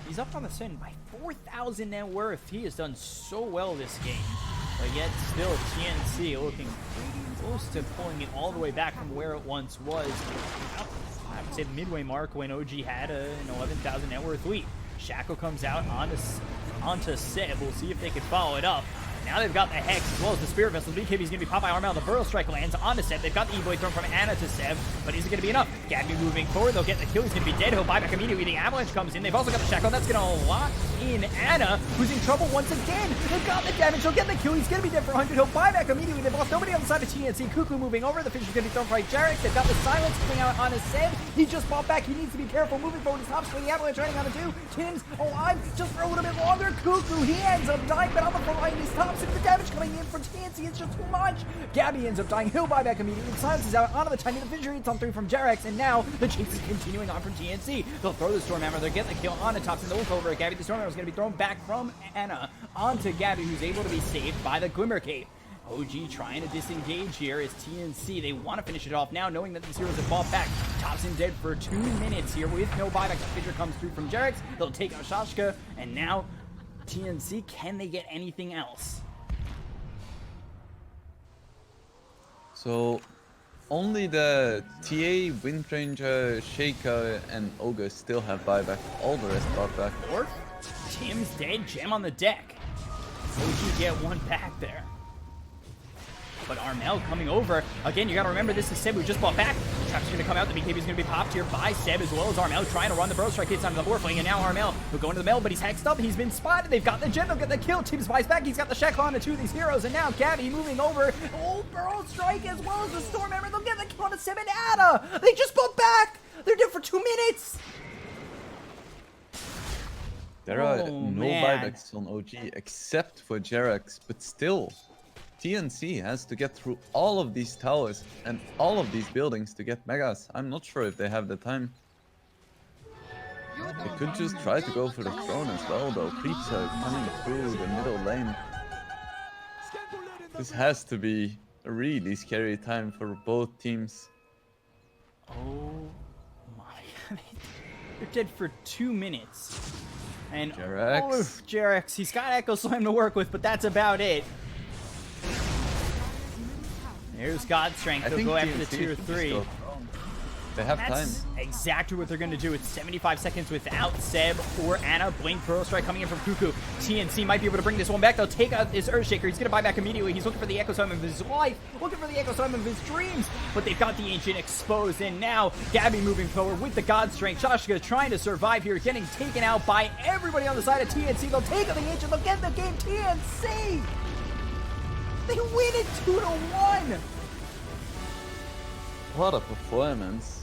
He's up on the sin by 4,000 net worth. He has done so well this game. But yet still TNC looking close to pulling it all the way back from where it once was. I would say the midway mark when OG had an 11,000 net worth lead. Shackle comes out onto Seb. We'll see if they can follow it up. Now they've got the Hex as well as the Spirit Vessel. BKB is going to be popped by Armel. The Burrow Strike lands onto Seb. They've got the E-Boy thrown from Ana to Seb, but is it going to be enough? Gabby moving forward. They'll get the kill. He's going to be dead. He'll buy back immediately. The Avalanche comes in. They've also got the Shackle. That's going to lock in Ana, who's in trouble once again. They've got the damage. He'll get the kill. He's going to be dead for 100. He'll buy back immediately. They've lost nobody on the side of TNC. Cuckoo moving over. The fish is going to be thrown by Jarek. They've got the Silence coming out on his Seb. He just bought back. He needs to be careful. Moving forward. His top swing. The Avalanche running on the 2. Tim's alive just for a little bit longer. Cuckoo, he ends up dying, but on the front line is Thompson. The damage coming in for TNC is just too much. Gabby ends up dying. He'll buy back immediately. Silence is out onto the tiny. The Fisher hits on 3 from Jarex, and now the chase is continuing on from TNC. They'll throw the Stormhammer. They'll get the kill onto Thompson. They'll look over at Gabby. The Stormhammer is going to be thrown back from Ana onto Gabby, who's able to be saved by the Glimmer Cape. OG trying to disengage here is TNC. They want to finish it off now, knowing that these heroes have fought back. Thompson dead for 2 minutes here with no buyback. The Fisher comes through from Jarex. They'll take out Shashka, and now TNC, can they get anything else? So, only the TA, Windranger, Shaker, and Ogre still have buyback. All the rest bought back. Or Tim's dead, Gem on the deck. OG get one back there. But Armel coming over. Again, you gotta remember this is Seb who just bought back. The trap's gonna come out. The BKB is gonna be popped here by Seb as well as Armel trying to run the Burrow Strike hits onto the Morphling. And now Armel will go into the middle, but he's hexed up. He's been spotted. They've got the gem. They'll get the kill. Tim buys back. He's got the Shackle on to 2 of these heroes. And now Gabby moving over. Oh, Burrow Strike as well as the Stormhammer. They'll get the kill on to Seb and Ada. They just bought back. They're dead for 2 minutes. There are Oh, no man. buybacks on OG except for Jerax, but still, TNC has to get through all of these towers and all of these buildings to get megas. I'm not sure if they have the time. They could just try to go for the throne as well, though. Creeps are coming through the middle lane. This has to be a really scary time for both teams. Oh my. They're dead for 2 minutes. And Jerax. Jerax, he's got Echo Slam to work with, but that's about it. There's God Strength. They'll go after the TNC tier should just 3. go strong. They have time. That's exactly what they're going to do. It's 75 seconds without Seb or Anna. Blink Pearl Strike coming in from Cuckoo. TNC might be able to bring this one back. They'll take out his Earthshaker. He's going to buy back immediately. He's looking for the Echo Slam of his life. Looking for the Echo Slam of his dreams. But they've got the Ancient exposed. And now Gabby moving forward with the God Strength. Shashka trying to survive here. Getting taken out by everybody on the side of TNC. They'll take out the Ancient. They'll get the game. TNC! They win it 2-1! What a performance.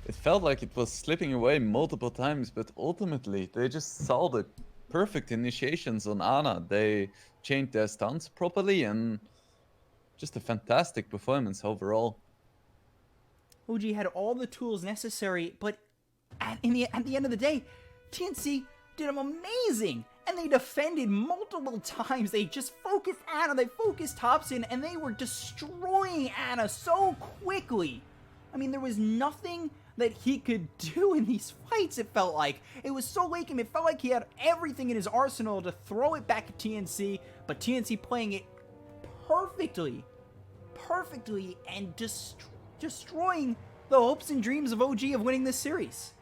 It felt like it was slipping away multiple times, but ultimately they just saw the perfect initiations on Ana. They changed their stance properly and just a fantastic performance overall. OG had all the tools necessary, but at the end of the day, TNC did them amazing. And they defended multiple times. They just focused Ana, they focused Thompson, and they were destroying Ana so quickly. I mean, there was nothing that he could do in these fights, it felt like. It was so late game, it felt like he had everything in his arsenal to throw it back at TNC, but TNC playing it perfectly, and destroying the hopes and dreams of OG of winning this series.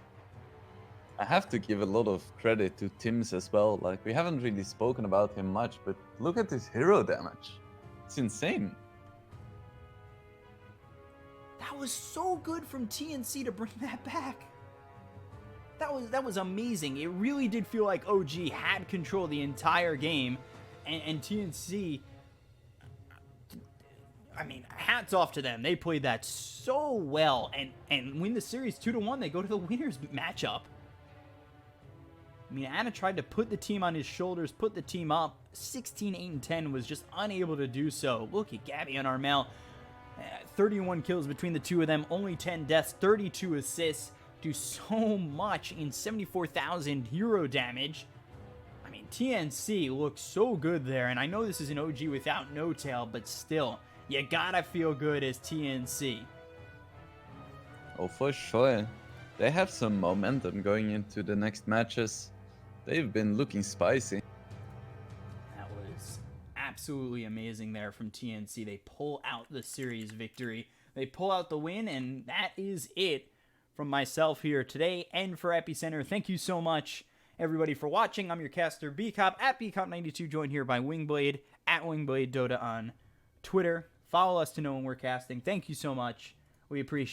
I have to give a lot of credit to Tims as well. Like, we haven't really spoken about him much, but look at his hero damage. It's insane. That was so good from TNC to bring that back. That was amazing. It really did feel like OG had control the entire game, and TNC, I mean, hats off to them. They played that so well and win the series 2-1. They go to the winners matchup. I mean, Ana tried to put the team on his shoulders, put the team up. 16-8-10 was just unable to do so. Look at Gabby and Armel. 31 kills between the two of them, only 10 deaths, 32 assists, do so much in 74,000 hero damage. I mean, TNC looks so good there, and I know this is an OG without no tail, but still, you gotta feel good as TNC. Oh, for sure. They have some momentum going into the next matches. They've been looking spicy. That was absolutely amazing there from TNC. They pull out the series victory. They pull out the win, and that is it from myself here today and for Epicenter. Thank you so much, everybody, for watching. I'm your caster, BCop, at BCop92, joined here by Wingblade, at Wingblade Dota on Twitter. Follow us to know when we're casting. Thank you so much. We appreciate it.